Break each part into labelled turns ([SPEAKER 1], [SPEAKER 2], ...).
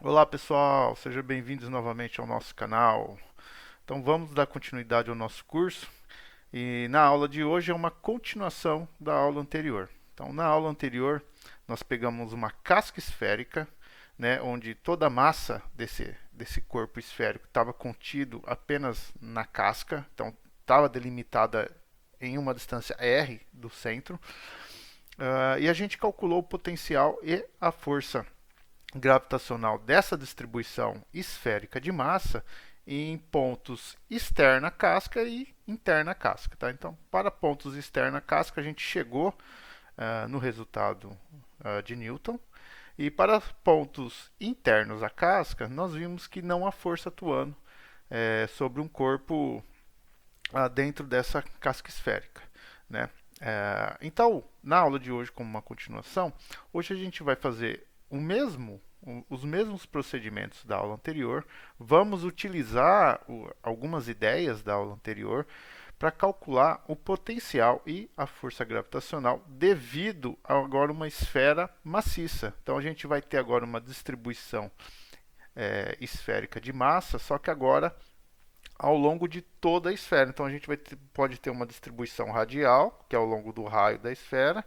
[SPEAKER 1] Olá pessoal, sejam bem-vindos novamente ao nosso canal. Então vamos dar continuidade ao nosso curso e na aula de hoje é uma continuação da aula anterior. Então na aula anterior nós pegamos uma casca esférica, né, onde toda a massa desse corpo esférico estava contido apenas na casca, então estava delimitada em uma distância r do centro. E a gente calculou o potencial e a força gravitacional dessa distribuição esférica de massa em pontos externa casca e interna casca. Tá? Então, para pontos externa casca, a gente chegou no resultado de Newton. E para pontos internos à casca, nós vimos que não há força atuando sobre um corpo dentro dessa casca esférica. Né? Então, na aula de hoje, como uma continuação, hoje a gente vai fazer os mesmos procedimentos da aula anterior. Vamos utilizar algumas ideias da aula anterior para calcular o potencial e a força gravitacional devido a agora uma esfera maciça. Então a gente vai ter agora uma distribuição esférica de massa, só que agora ao longo de toda a esfera. Então a gente pode ter uma distribuição radial, que é ao longo do raio da esfera,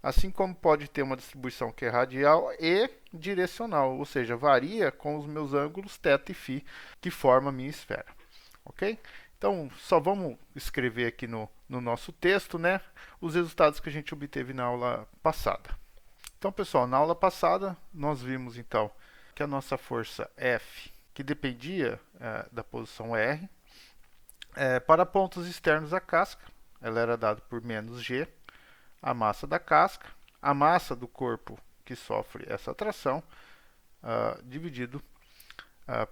[SPEAKER 1] assim como pode ter uma distribuição que é radial e direcional, ou seja, varia com os meus ângulos θ e φ que formam a minha esfera. Ok? Então, só vamos escrever aqui no nosso texto, né, os resultados que a gente obteve na aula passada. Então, pessoal, na aula passada, nós vimos então que a nossa força F, que dependia da posição R, para pontos externos à casca, ela era dada por menos G, a massa da casca, a massa do corpo que sofre essa atração, dividido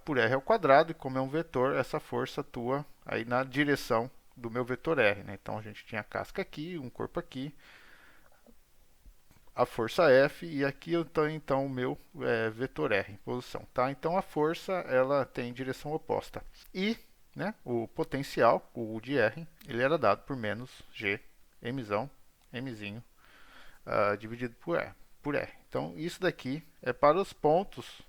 [SPEAKER 1] por r ao quadrado, e como é um vetor, essa força atua aí na direção do meu vetor r. Né? Então a gente tinha a casca aqui, um corpo aqui, a força F, e aqui eu tenho então o meu vetor r em posição. Tá? Então a força ela tem direção oposta. E né, o potencial, o U de R, ele era dado por menos G, Mzão, Mzinho, dividido por R. Então, isso daqui é para os pontos,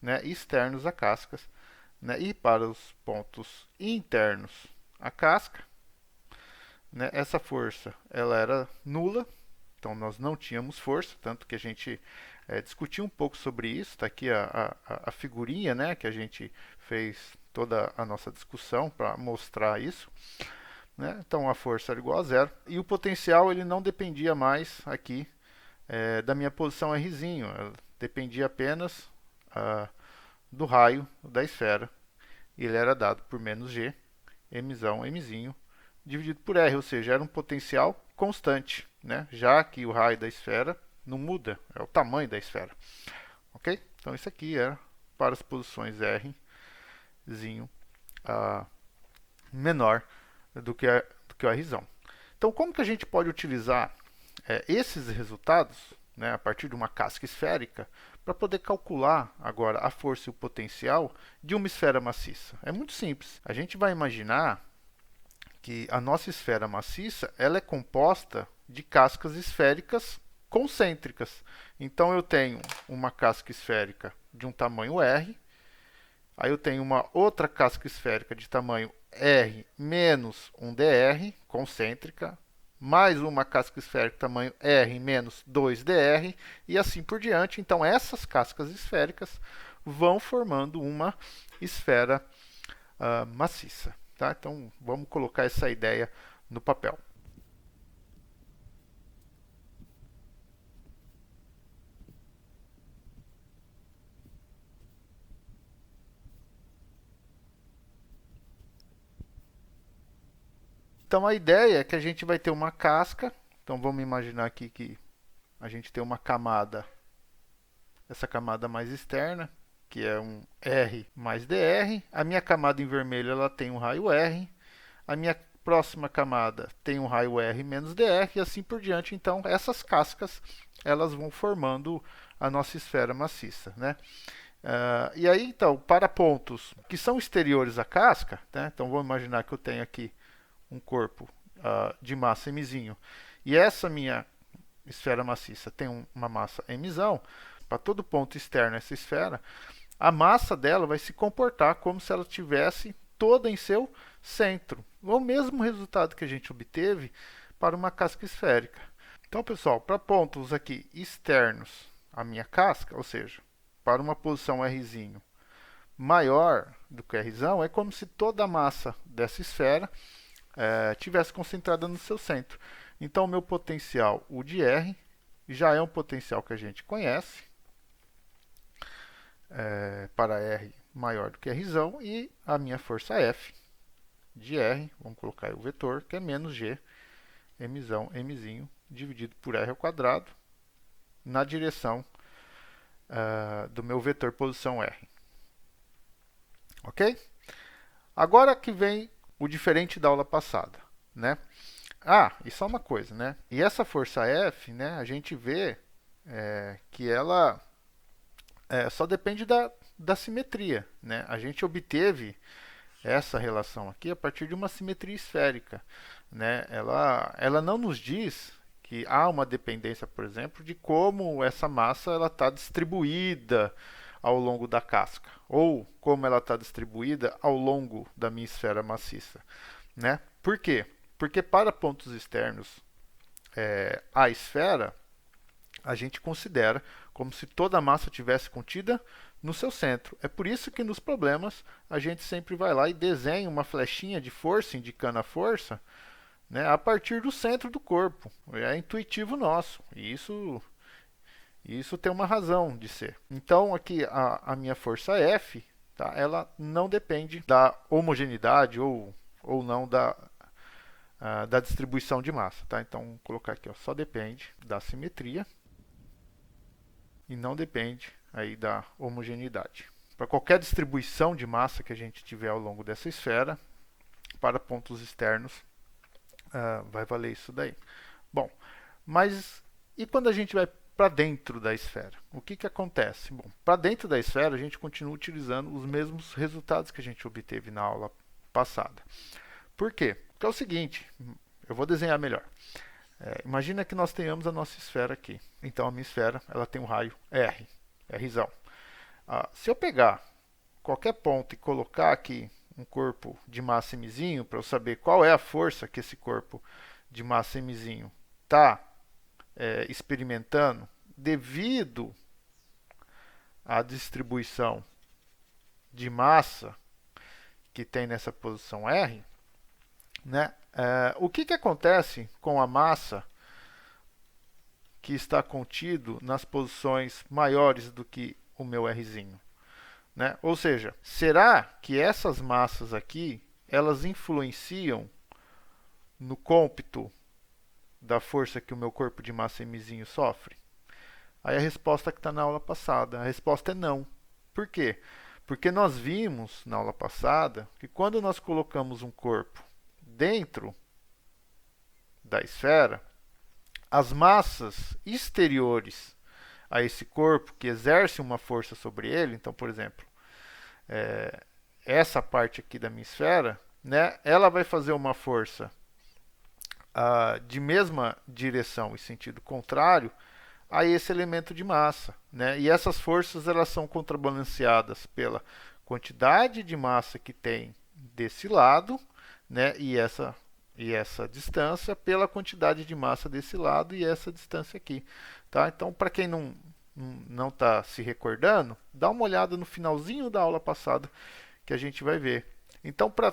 [SPEAKER 1] né, externos à casca, né, e para os pontos internos à casca, né, essa força ela era nula, então nós não tínhamos força, tanto que a gente discutiu um pouco sobre isso. Está aqui a figurinha, né, que a gente fez toda a nossa discussão para mostrar isso. Né? Então a força era igual a zero. E o potencial ele não dependia mais aqui da minha posição Rzinho. Dependia apenas do raio da esfera. E ele era dado por menos G, Mzão, Mzinho, dividido por R. Ou seja, era um potencial constante. Né? Já que o raio da esfera não muda, é o tamanho da esfera. Ok? Então isso aqui era para as posições Rzinho menor do que o Rzão. Então, como que a gente pode utilizar esses resultados, né, a partir de uma casca esférica, para poder calcular agora a força e o potencial de uma esfera maciça? É muito simples. A gente vai imaginar que a nossa esfera maciça ela é composta de cascas esféricas concêntricas. Então, eu tenho uma casca esférica de um tamanho R, aí eu tenho uma outra casca esférica de tamanho R menos um dr, concêntrica, mais uma casca esférica tamanho R menos 2dr, e assim por diante. Então, essas cascas esféricas vão formando uma esfera maciça. Tá? Então, vamos colocar essa ideia no papel. Então, a ideia é que a gente vai ter uma casca. Então, vamos imaginar aqui que a gente tem uma camada, essa camada mais externa, que é um R mais dr. A minha camada em vermelho ela tem um raio R. A minha próxima camada tem um raio R menos dr, e assim por diante. Então, essas cascas elas vão formando a nossa esfera maciça. Né? E aí, então, para pontos que são exteriores à casca, né? Então vamos imaginar que eu tenho aqui um corpo de massa mzinho, e essa minha esfera maciça tem uma massa mzão. para todo ponto externo a essa esfera, a massa dela vai se comportar como se ela tivesse toda em seu centro. O mesmo resultado que a gente obteve para uma casca esférica. Então, pessoal, para pontos aqui externos à minha casca, ou seja, para uma posição R maior do que R, é como se toda a massa dessa esfera tivesse concentrada no seu centro. Então, o meu potencial, U de R, já é um potencial que a gente conhece, para R maior do que R, e a minha força F de R, vamos colocar aí o vetor, que é menos G, M', dividido por R ao quadrado, na direção do meu vetor posição R. Ok? Agora que vem o diferente da aula passada, né? E só uma coisa, né? E essa força F, né, a gente vê que ela só depende da simetria, né? A gente obteve essa relação aqui a partir de uma simetria esférica, né? Ela não nos diz que há uma dependência, por exemplo, de como essa massa ela está distribuída ao longo da casca, ou como ela está distribuída ao longo da minha esfera maciça, né? Por quê? Porque para pontos externos à esfera, a gente considera como se toda a massa tivesse contida no seu centro. É por isso que nos problemas a gente sempre vai lá e desenha uma flechinha de força indicando a força, né, a partir do centro do corpo. É intuitivo nosso. E isso tem uma razão de ser. Então aqui a minha força F, tá, ela não depende da homogeneidade ou não da distribuição de massa. Tá? Então vou colocar aqui, ó, só depende da simetria e não depende aí da homogeneidade. Para qualquer distribuição de massa que a gente tiver ao longo dessa esfera, para pontos externos, vai valer isso daí. Bom, mas e quando a gente vai para dentro da esfera? O que acontece? Bom, para dentro da esfera a gente continua utilizando os mesmos resultados que a gente obteve na aula passada. Por quê? Porque é o seguinte, eu vou desenhar melhor. Imagina que nós tenhamos a nossa esfera aqui. Então a minha esfera ela tem um raio R, Rzão. Se eu pegar qualquer ponto e colocar aqui um corpo de massa mzinho, para eu saber qual é a força que esse corpo de massa mzinho está experimentando devido à distribuição de massa que tem nessa posição R, né? O que acontece com a massa que está contido nas posições maiores do que o meu Rzinho? Né? Ou seja, será que essas massas aqui elas influenciam no cômputo da força que o meu corpo de massa Mzinho sofre? Aí a resposta que está na aula passada, a resposta é não. Por quê? Porque nós vimos na aula passada que quando nós colocamos um corpo dentro da esfera, as massas exteriores a esse corpo que exercem uma força sobre ele, então, por exemplo, essa parte aqui da minha esfera, né, ela vai fazer uma força de mesma direção e sentido contrário a esse elemento de massa, né? E essas forças elas são contrabalanceadas pela quantidade de massa que tem desse lado, né? E essa distância pela quantidade de massa desse lado e essa distância aqui, tá? Então, para quem não está se recordando, dá uma olhada no finalzinho da aula passada que a gente vai ver. Então, para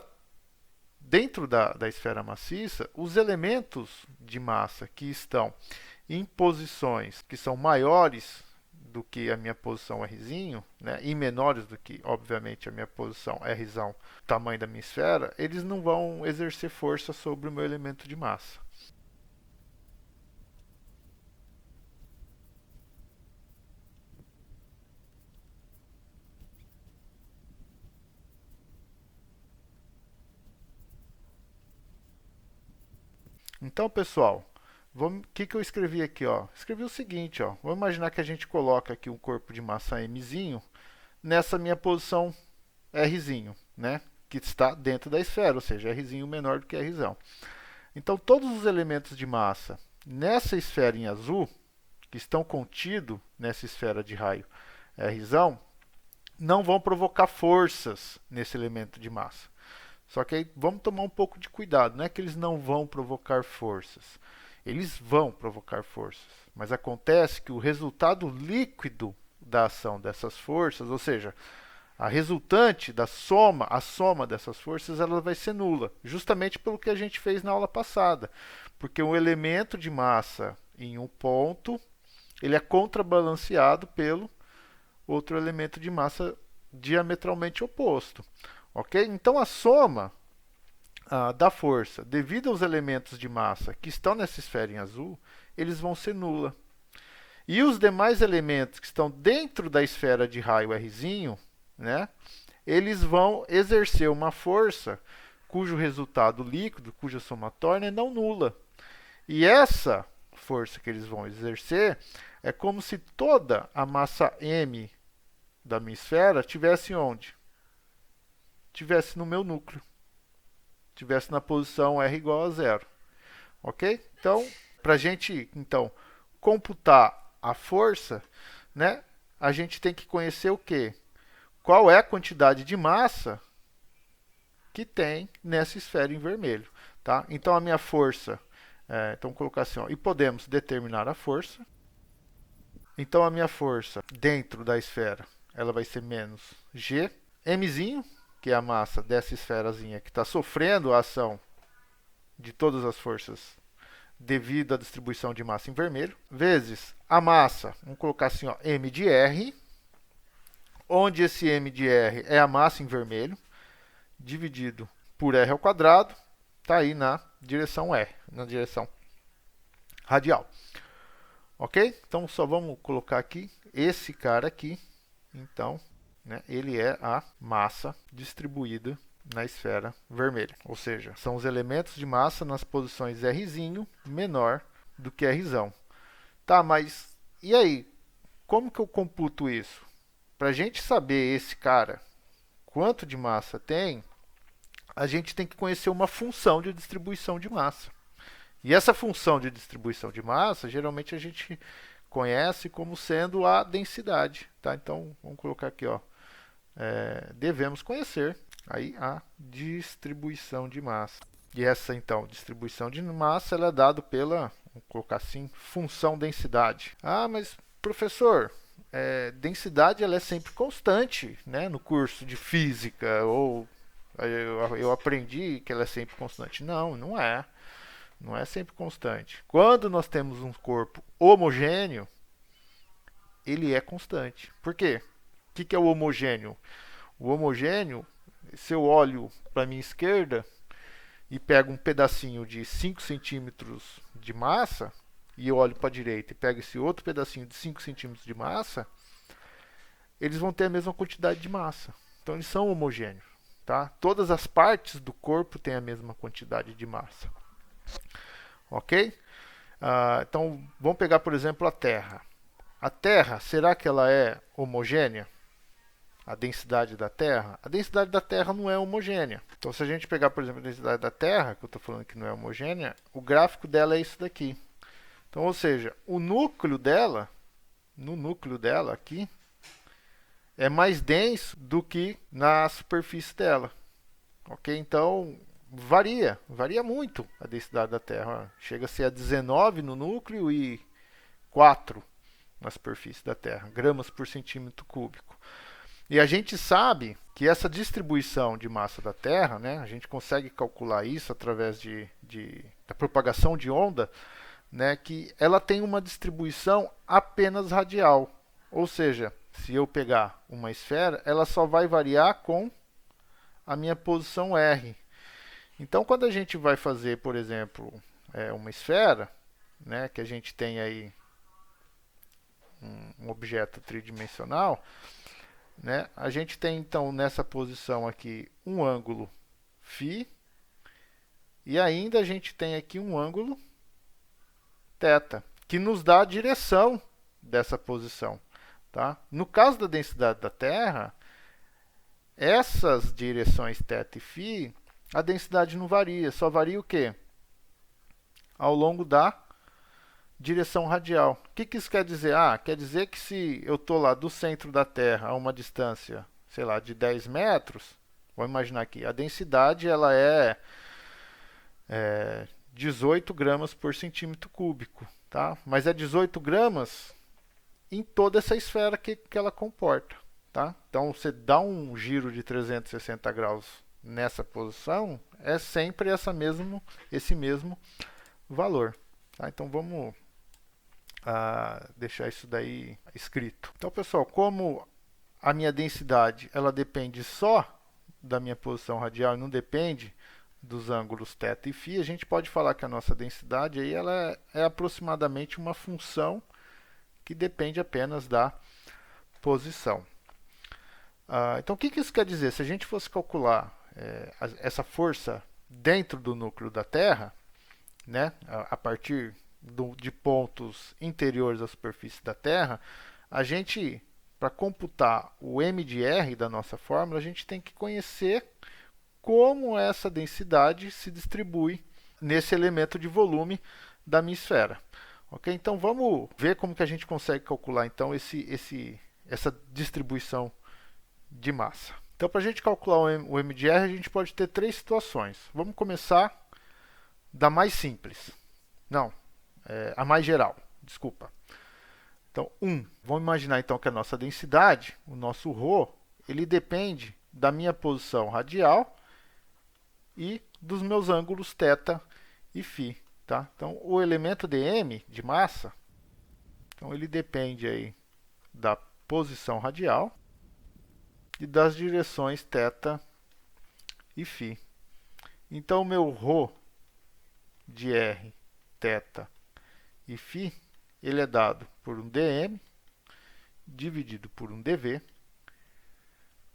[SPEAKER 1] dentro da esfera maciça, os elementos de massa que estão em posições que são maiores do que a minha posição Rzinho, né, e menores do que, obviamente, a minha posição Rzão, tamanho da minha esfera, eles não vão exercer força sobre o meu elemento de massa. Então, pessoal, o que eu escrevi aqui? Ó? Escrevi o seguinte, ó, vamos imaginar que a gente coloca aqui um corpo de massa Mzinho nessa minha posição Rzinho, né, que está dentro da esfera, ou seja, Rzinho menor do que Rzão. Então, todos os elementos de massa nessa esfera em azul, que estão contidos nessa esfera de raio Rzão não vão provocar forças nesse elemento de massa. Só que aí vamos tomar um pouco de cuidado. Não é que eles não vão provocar forças. Eles vão provocar forças. Mas acontece que o resultado líquido da ação dessas forças, ou seja, a resultante da soma, a soma dessas forças, ela vai ser nula. Justamente pelo que a gente fez na aula passada. Porque um elemento de massa em um ponto, ele é contrabalanceado pelo outro elemento de massa diametralmente oposto. Ok? Então a soma da força devido aos elementos de massa que estão nessa esfera em azul, eles vão ser nula. E os demais elementos que estão dentro da esfera de raio Rzinho, né, eles vão exercer uma força cujo resultado líquido, cuja somatória é não nula. E essa força que eles vão exercer é como se toda a massa m da minha esfera tivesse onde? Tivesse no meu núcleo. Tivesse na posição R igual a zero. Ok? Então, para a gente computar a força, né, a gente tem que conhecer o quê? Qual é a quantidade de massa que tem nessa esfera em vermelho. Tá? Então, a minha força, então vou colocar assim, ó, e podemos determinar a força. Então, a minha força dentro da esfera, ela vai ser menos G, mzinho, que é a massa dessa esferazinha que está sofrendo a ação de todas as forças devido à distribuição de massa em vermelho, vezes a massa, vamos colocar assim, ó, m de R, onde esse m de R é a massa em vermelho, dividido por R ao quadrado, está aí na direção R, na direção radial. Ok? Então, só vamos colocar aqui, esse cara aqui, então, né, ele é a massa distribuída na esfera vermelha. Ou seja, são os elementos de massa nas posições Rzinho menor do que Rzão. Tá, mas e aí? Como que eu computo isso? Para a gente saber esse cara, quanto de massa tem, a gente tem que conhecer uma função de distribuição de massa. E essa função de distribuição de massa, geralmente a gente conhece como sendo a densidade. Tá? Então, vamos colocar aqui, ó. Devemos conhecer aí a distribuição de massa. E essa, então, distribuição de massa, ela é dada pela, vamos colocar assim, função densidade. Ah, mas, professor, densidade ela é sempre constante, né? No curso de física, ou eu aprendi que ela é sempre constante. Não, não é. Não é sempre constante. Quando nós temos um corpo homogêneo, ele é constante. Por quê? O que é o homogêneo? O homogêneo, se eu olho para a minha esquerda e pego um pedacinho de 5 centímetros de massa, e eu olho para a direita e pego esse outro pedacinho de 5 centímetros de massa, eles vão ter a mesma quantidade de massa. Então, eles são homogêneos. Tá? Todas as partes do corpo têm a mesma quantidade de massa. Ok? Então, vamos pegar, por exemplo, a Terra. A Terra, será que ela é homogênea? A densidade da Terra? A densidade da Terra não é homogênea. Então, se a gente pegar, por exemplo, a densidade da Terra, que eu estou falando que não é homogênea, o gráfico dela é isso daqui. Então, ou seja, o núcleo dela, no núcleo dela aqui, é mais denso do que na superfície dela. Ok? Então, varia muito a densidade da Terra. Chega a ser a 19 no núcleo e 4 na superfície da Terra, gramas por centímetro cúbico. E a gente sabe que essa distribuição de massa da Terra, né, a gente consegue calcular isso através da propagação de onda, né, que ela tem uma distribuição apenas radial. Ou seja, se eu pegar uma esfera, ela só vai variar com a minha posição R. Então, quando a gente vai fazer, por exemplo, uma esfera, né, que a gente tem aí um objeto tridimensional, né, a gente tem, então, nessa posição aqui, um ângulo φ, e ainda a gente tem aqui um ângulo θ, que nos dá a direção dessa posição. Tá? No caso da densidade da Terra, essas direções θ e φ, a densidade não varia, só varia o quê? Ao longo da direção radial. O que isso quer dizer? Quer dizer que se eu estou lá do centro da Terra a uma distância, sei lá, de 10 metros, vou imaginar aqui, a densidade ela é 18 gramas por centímetro cúbico, tá? Mas é 18 gramas em toda essa esfera que ela comporta, tá? Então, você dá um giro de 360 graus nessa posição, é sempre esse mesmo valor. Tá? Então, vamos deixar isso daí escrito. Então, pessoal, como a minha densidade ela depende só da minha posição radial e não depende dos ângulos θ e φ, a gente pode falar que a nossa densidade aí ela é aproximadamente uma função que depende apenas da posição. Então, o que isso quer dizer? Se a gente fosse calcular essa força dentro do núcleo da Terra, né, a partir de pontos interiores à superfície da Terra, a gente, para computar o m de r da nossa fórmula, a gente tem que conhecer como essa densidade se distribui nesse elemento de volume da minha esfera. Ok? Então vamos ver como que a gente consegue calcular então essa distribuição de massa. Então, para a gente calcular o m de r, a gente pode ter três situações. Vamos começar da mais simples. Não, a mais geral, desculpa. Então, vamos imaginar então que a nossa densidade, o nosso ρ, ele depende da minha posição radial e dos meus ângulos θ e φ. Tá? Então, o elemento dm, de massa, então ele depende aí da posição radial e das direções θ e φ. Então, o meu ρ de r, θ e φ, ele é dado por um dm dividido por um dv.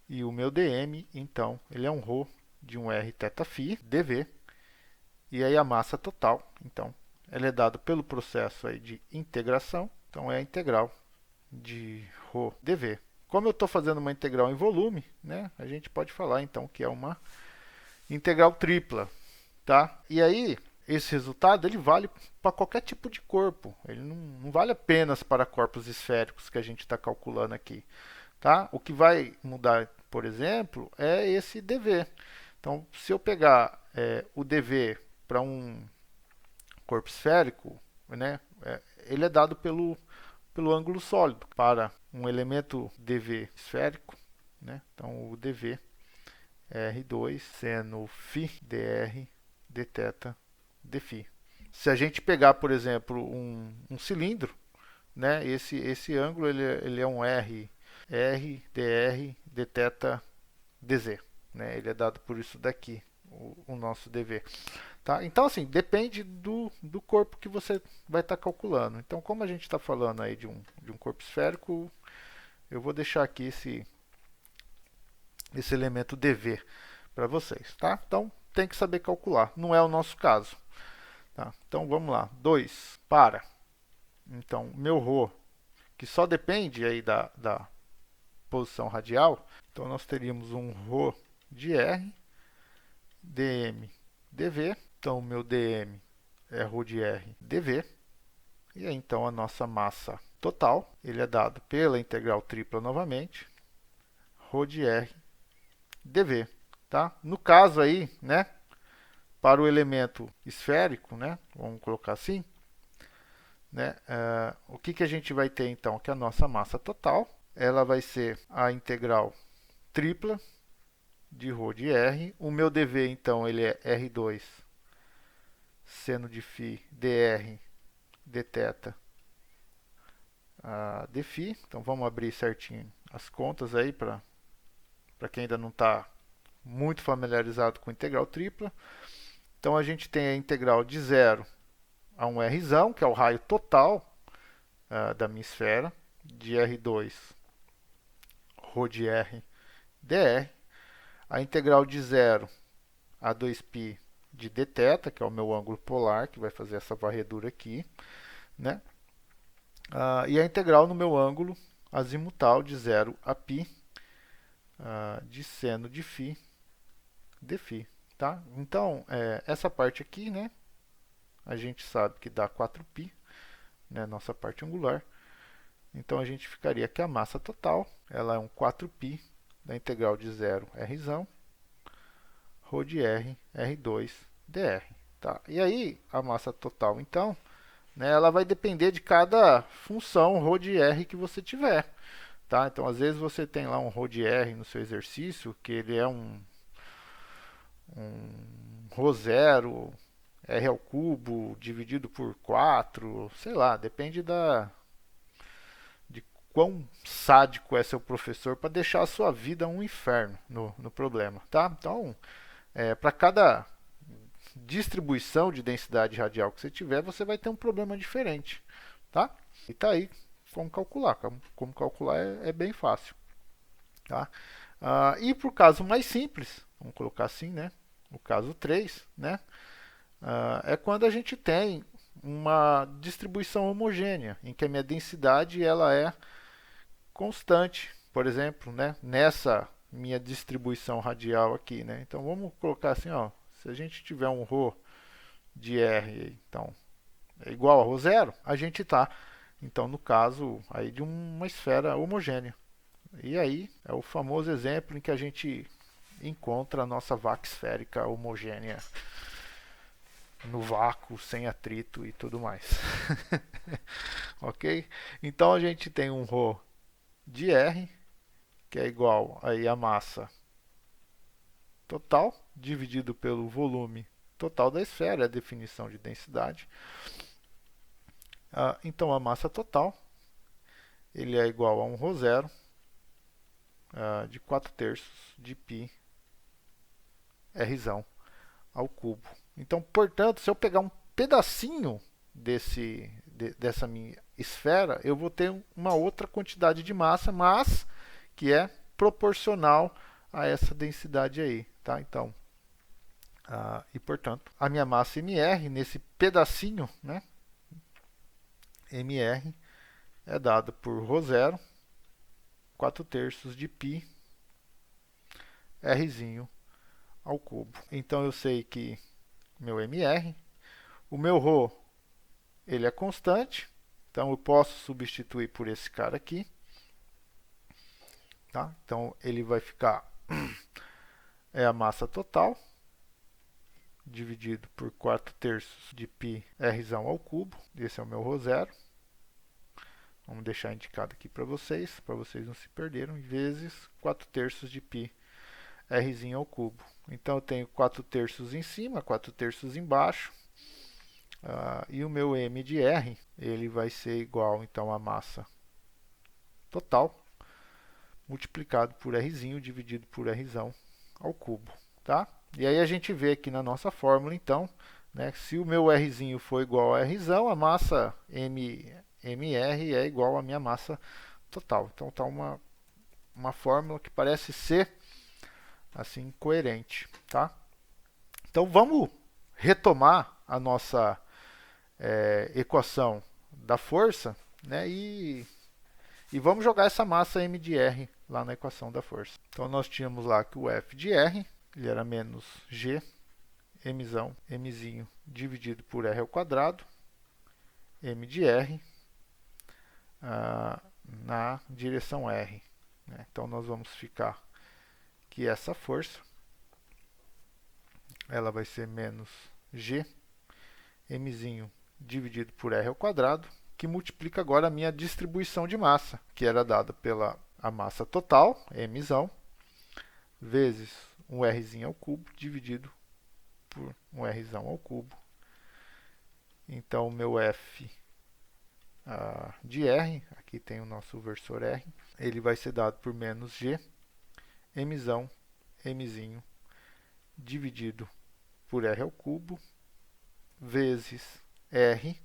[SPEAKER 1] E o meu dm, então, ele é um ρ de um r θ φ dv. E aí a massa total, então, ela é dada pelo processo aí de integração. Então, é a integral de ρ dv. Como eu estou fazendo uma integral em volume, né, a gente pode falar, então, que é uma integral tripla. Tá? E aí, esse resultado ele vale para qualquer tipo de corpo. Ele não vale apenas para corpos esféricos que a gente está calculando aqui. Tá? O que vai mudar, por exemplo, é esse dv. Então, se eu pegar o dv para um corpo esférico, né, ele é dado pelo ângulo sólido. Para um elemento dv esférico, né, então o dv é r2 seno φ dr dθ dφ. Se a gente pegar, por exemplo, um cilindro, né, esse ângulo ele é um r dr dθ dz. Né, ele é dado por isso daqui, o nosso dv. Tá? Então, assim, depende do corpo que você vai estar calculando. Então, como a gente está falando aí de um corpo esférico, eu vou deixar aqui esse elemento dv para vocês. Tá? Então, tem que saber calcular. Não é o nosso caso. Tá? Então, vamos lá. 2 para. Então, meu ρ, que só depende aí da posição radial. Então, nós teríamos um ρ de r, dm, dv. Então, o meu dm é ρ de r dv. E aí, então, a nossa massa total, ele é dado pela integral tripla novamente, ρ de r dv. Tá? No caso aí, né, para o elemento esférico, né, vamos colocar assim, né, o que a gente vai ter, então? Que a nossa massa total, ela vai ser a integral tripla de ρ de r. O meu dv, então, ele é r2 seno de φ dr dθ dφ. Então, vamos abrir certinho as contas aí para quem ainda não está muito familiarizado com integral tripla. Então, a gente tem a integral de 0 a um rzão, que é o raio total da minha esfera, de r2 ρ de r dr. A integral de 0 a 2π de dθ, que é o meu ângulo polar, que vai fazer essa varredura aqui, né? E a integral no meu ângulo azimutal de 0 a π de seno de φ dφ. Tá? Então, essa parte aqui, né, a gente sabe que dá 4π. né, nossa parte angular. Então a gente ficaria que a massa total, ela é um 4π da integral de 0 r, ρ de r, r2 dr. Tá? E aí, a massa total, então, né, ela vai depender de cada função ρ de r que você tiver. Tá? Então, às vezes você tem lá um ρ de r no seu exercício, que ele é um ρ0, r ao cubo, dividido por 4, sei lá, depende de quão sádico é seu professor para deixar a sua vida um inferno no problema. Tá? Então, para cada distribuição de densidade radial que você tiver, você vai ter um problema diferente. Tá? E tá aí como calcular. Como calcular é bem fácil. Tá? E para o caso mais simples, vamos colocar assim, né? O caso 3, né? É quando a gente tem uma distribuição homogênea, em que a minha densidade ela é constante, por exemplo, né? Nessa minha distribuição radial aqui, né? Então vamos colocar assim, ó, se a gente tiver um ρ de r, então é igual a ρ0, a gente está, então no caso aí de uma esfera homogênea. E aí é o famoso exemplo em que a gente encontra a nossa vaca esférica homogênea no vácuo, sem atrito e tudo mais. Ok? Então a gente tem um ρ de r, que é igual aí a massa total, dividido pelo volume total da esfera, é a definição de densidade. Então a massa total, ele é igual a um ρ0 de 4/3 de π r ao cubo. Então, portanto, se eu pegar um pedacinho dessa minha esfera, eu vou ter uma outra quantidade de massa, mas que é proporcional a essa densidade aí. Tá? Então, e portanto, a minha massa mr nesse pedacinho, né, mr é dada por ρ0, 4/3 de π r ao cubo. Então eu sei que meu mr, o meu ρ, ele é constante, então eu posso substituir por esse cara aqui. Tá? Então ele vai ficar é a massa total dividido por 4/3 de π r ao cubo. Esse é o meu ρ0. Vamos deixar indicado aqui para vocês não se perderem, vezes 4/3 de π r ao cubo. Então eu tenho 4/3 em cima, 4/3 embaixo. E o meu m de r, ele vai ser igual então a massa total multiplicado por r dividido por r ao cubo. Tá? E aí a gente vê aqui na nossa fórmula, então, né, se o meu r for igual a r, a massa mr é igual à minha massa total. Então está uma fórmula que parece ser assim coerente. Tá? Então vamos retomar a nossa equação da força, né, e vamos jogar essa massa m de r lá na equação da força. Então nós tínhamos lá que o F de r, ele era menos g, mzinho dividido por r ao quadrado, m de r na direção r. Né? Então nós vamos ficar que essa força, ela vai ser menos g, mzinho dividido por r ao quadrado, que multiplica agora a minha distribuição de massa, que era dada pela a massa total, m, vezes um r ao cubo, dividido por um r ao cubo. Então, o meu F de R, aqui tem o nosso versor R, ele vai ser dado por menos G, mzinho, dividido por R ao cubo, vezes R,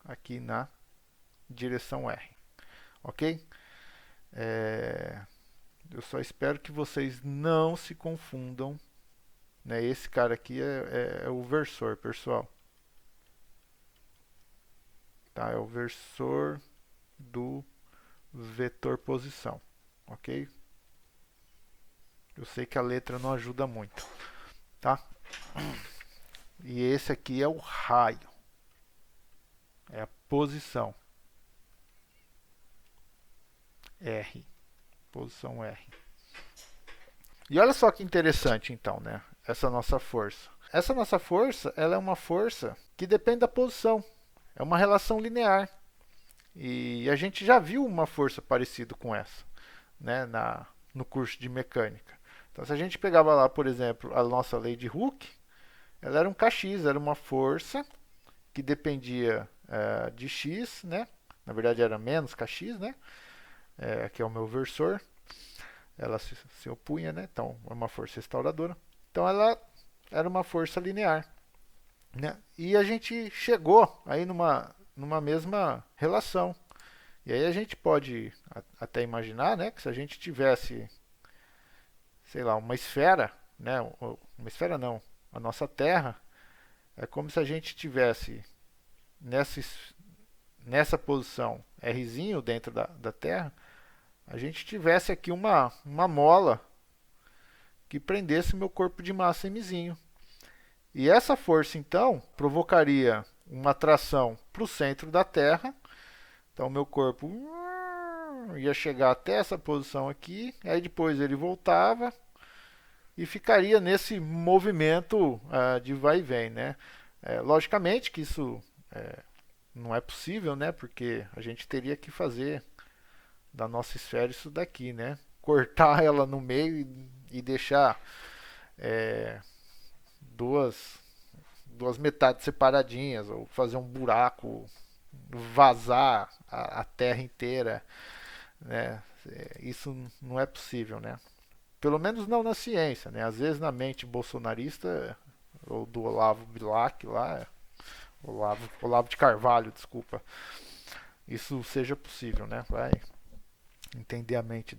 [SPEAKER 1] aqui na direção R. Ok? Eu só espero que vocês não se confundam. Né? Esse cara aqui é o versor, pessoal. Tá? É o versor do vetor posição. Ok? Eu sei que a letra não ajuda muito. Tá? E esse aqui é o raio. É a posição. R. Posição R. E olha só que interessante então, né? Essa nossa força. Essa nossa força, ela é uma força que depende da posição. É uma relação linear. E a gente já viu uma força parecida com essa, né? No curso de mecânica. Então, se a gente pegava lá, por exemplo, a nossa lei de Hooke, ela era um kx, era uma força que dependia de x, né? Na verdade era menos kx, né? Que é o meu versor. Ela se opunha, né? Então é uma força restauradora. Então ela era uma força linear, né? E a gente chegou aí numa mesma relação. E aí a gente pode até imaginar, né, que se a gente tivesse, sei lá, uma esfera, né, uma esfera não, a nossa Terra, é como se a gente tivesse nessa posição Rzinho dentro da Terra, a gente tivesse aqui uma mola que prendesse meu corpo de massa Mzinho. E essa força, então, provocaria uma atração para o centro da Terra. Então, meu corpo ia chegar até essa posição aqui, aí depois ele voltava e ficaria nesse movimento de vai e vem, né? Logicamente que isso não é possível, né? Porque a gente teria que fazer da nossa esfera isso daqui, né? Cortar ela no meio e deixar duas metades separadinhas, ou fazer um buraco, vazar a Terra inteira, né? Isso não é possível, né? Pelo menos não na ciência, né? Às vezes na mente bolsonarista ou do Olavo Bilac lá, Olavo de Carvalho, desculpa, isso seja possível, né? Vai entender a mente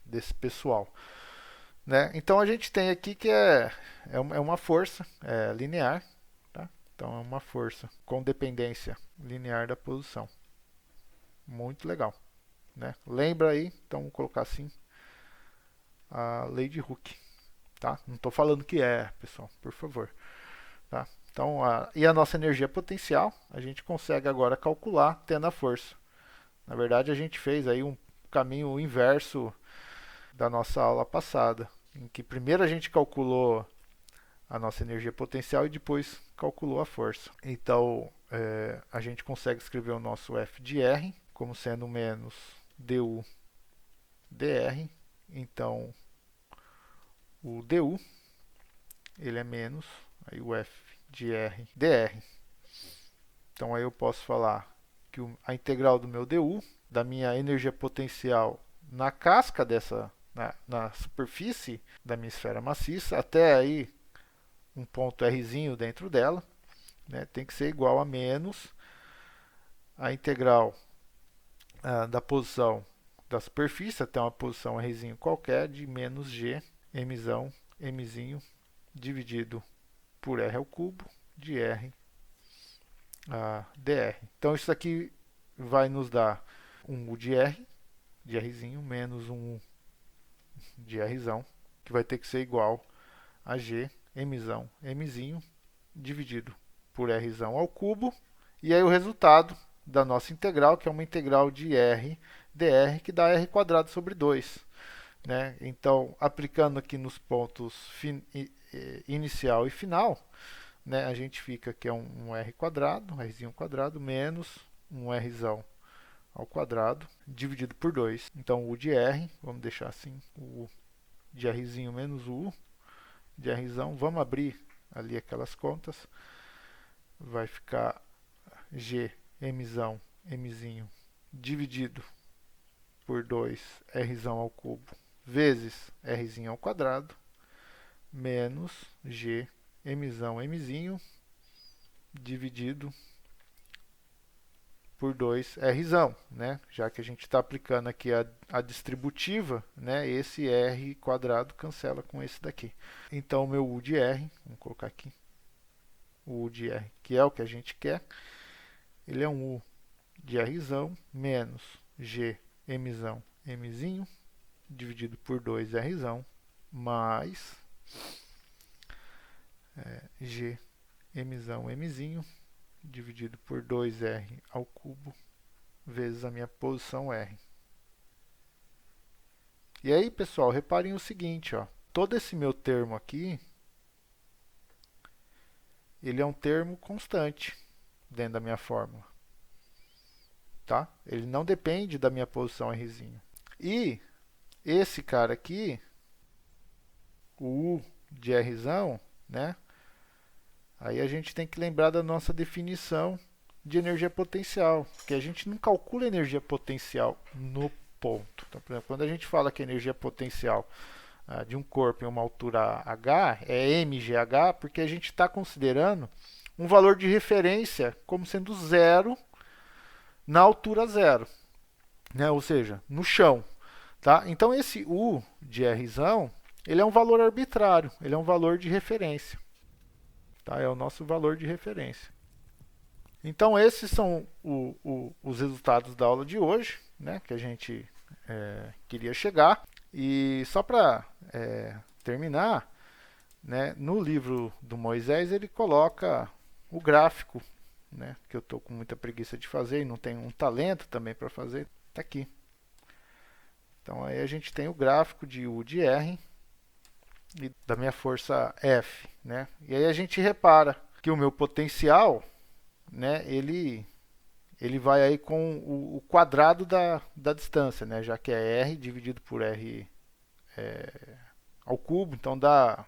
[SPEAKER 1] desse pessoal, né? Então a gente tem aqui que é uma força linear, tá? Então é uma força com dependência linear da posição. Muito legal, né? Lembra aí, então vou colocar assim a lei de Hooke, tá? Não estou falando que pessoal, por favor, tá? Então, e a nossa energia potencial, a gente consegue agora calcular tendo a força. Na verdade, a gente fez aí um caminho inverso da nossa aula passada, em que primeiro a gente calculou a nossa energia potencial e depois calculou a força. Então, a gente consegue escrever o nosso F de R como sendo menos du dr. Então, o du ele é menos aí o F de R dr. Então, aí eu posso falar que a integral do meu du, da minha energia potencial na casca na superfície da minha esfera maciça, até aí um ponto Rzinho dentro dela, né, tem que ser igual a menos a integral da posição da superfície até uma posição Rzinho qualquer de menos G Mzinho dividido por R ao cubo de R dr. Então isso aqui vai nos dar um U de Rzinho menos um U de Rzão, que vai ter que ser igual a G Mzinho dividido por Rzão ao cubo. E aí o resultado da nossa integral, que é uma integral de R dr, que dá R quadrado sobre 2. Né? Então, aplicando aqui nos pontos inicial e final, né, a gente fica que é um R quadrado, Rzinho quadrado, menos um Rzão ao quadrado, dividido por 2. Então, U de R, vamos deixar assim, o U de Rzinho menos o U de Rzão, vamos abrir ali aquelas contas, vai ficar G Mzinho dividido por 2 Rzão ao cubo vezes Rzinho ao quadrado menos G Mzinho dividido por 2 Rzão, né? Já que a gente está aplicando aqui a distributiva, né? Esse R quadrado cancela com esse daqui. Então, o meu U de R, vamos colocar aqui, o U de R, que é o que a gente quer, ele é um U de Rzão menos G Mzinho dividido por 2 Rzão mais G Mzinho dividido por 2R ao cubo vezes a minha posição R. E aí, pessoal, reparem o seguinte, ó, todo esse meu termo aqui, ele é um termo constante dentro da minha fórmula. Tá? Ele não depende da minha posição Rzinho. E esse cara aqui, o U de Rzão, né? Aí a gente tem que lembrar da nossa definição de energia potencial, que a gente não calcula energia potencial no ponto. Então, por exemplo, quando a gente fala que a energia potencial de um corpo em uma altura h é mgh, porque a gente está considerando um valor de referência como sendo zero na altura zero, né? Ou seja, no chão. Tá? Então esse U de Rzão, ele é um valor arbitrário, ele é um valor de referência. Tá? É o nosso valor de referência. Então esses são os resultados da aula de hoje, né? Que a gente queria chegar. E só para terminar, né? No livro do Moisés ele coloca o gráfico, né? Que eu estou com muita preguiça de fazer e não tenho um talento também para fazer. Está aqui. Então aí a gente tem o gráfico de U de R e da minha força F, né? E aí a gente repara que o meu potencial, né, ele vai aí com o quadrado da distância, né? Já que é R dividido por R ao cubo, então dá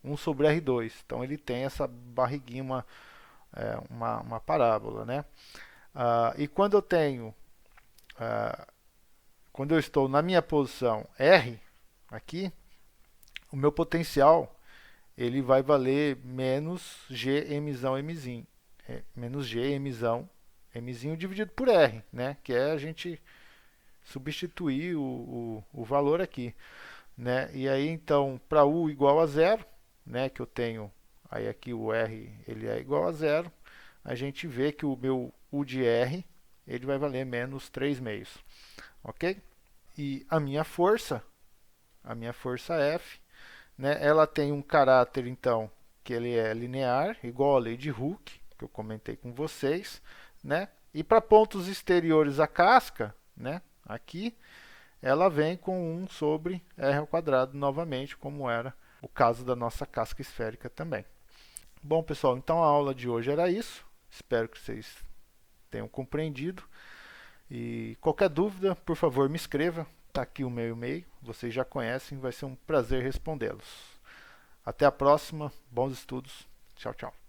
[SPEAKER 1] 1 sobre R2. Então ele tem essa barriguinha, uma parábola, né? E quando eu tenho quando eu estou na minha posição R, aqui, o meu potencial ele vai valer menos G emissão Mzinho. Menos G emissão Mzinho dividido por R, né? Que é a gente substituir o valor aqui. Né? E aí, então, para U igual a zero, né? Que eu tenho aí aqui o R ele é igual a zero, a gente vê que o meu U de R ele vai valer menos 3 meios. Ok? E a minha força F, né, ela tem um caráter, então, que ele é linear, igual à lei de Hooke, que eu comentei com vocês, né? E para pontos exteriores à casca, né, aqui, ela vem com 1 sobre R ao quadrado, novamente, como era o caso da nossa casca esférica também. Bom, pessoal, então a aula de hoje era isso. Espero que vocês tenham compreendido. E qualquer dúvida, por favor, me escreva. Está aqui o meu e-mail, vocês já conhecem, vai ser um prazer respondê-los. Até a próxima, bons estudos. Tchau, tchau.